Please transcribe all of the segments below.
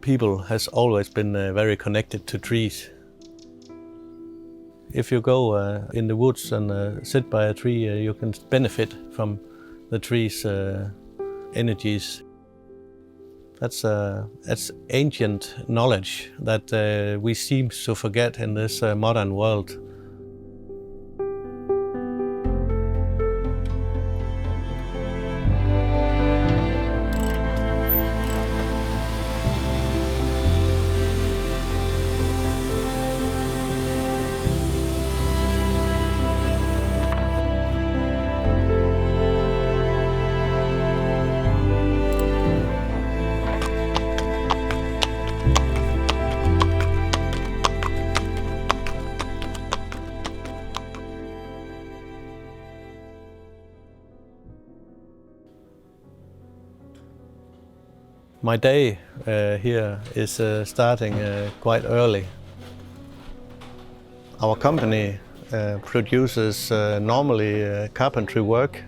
people has always been very connected to trees. If you go in the woods and sit by a tree, you can benefit from the tree's energies. That's ancient knowledge that we seem to forget in this modern world. My day here is starting quite early. Our company produces normally carpentry work,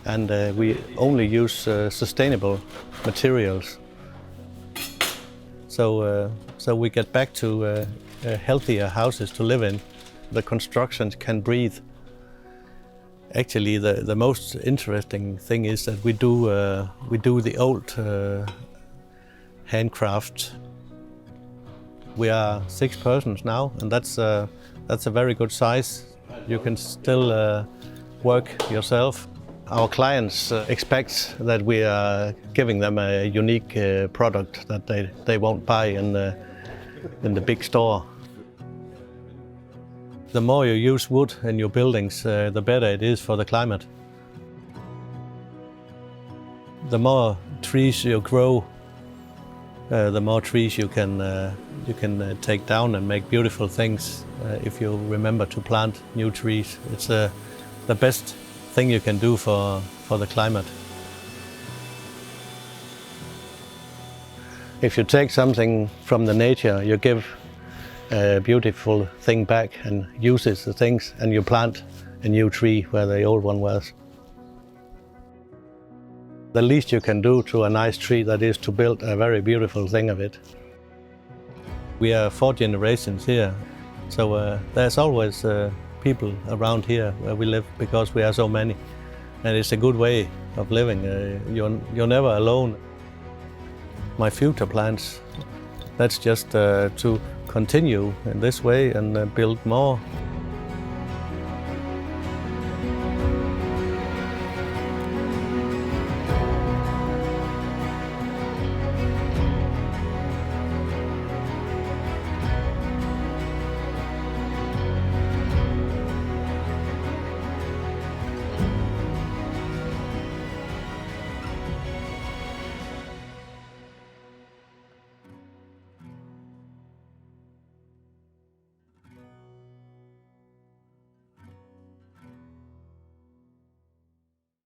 and we only use sustainable materials. So we get back to healthier houses to live in. The constructions can breathe. Actually, the most interesting thing is that we do the old handcraft. We are 6 persons now, and that's a very good size. You can still work yourself. Our clients expect that we are giving them a unique product that they won't buy in the big store. The more you use wood in your buildings, the better it is for the climate. The more trees you grow, the more trees you can take down and make beautiful things if you remember to plant new trees. It's the best thing you can do for the climate. If you take something from the nature, you give a beautiful thing back and uses the things, and you plant a new tree where the old one was. The least you can do to a nice tree, that is to build a very beautiful thing of it. We are 4 generations here, so there's always people around here where we live because we are so many, and it's a good way of living. You're never alone. My future plans, that's just to continue in this way and build more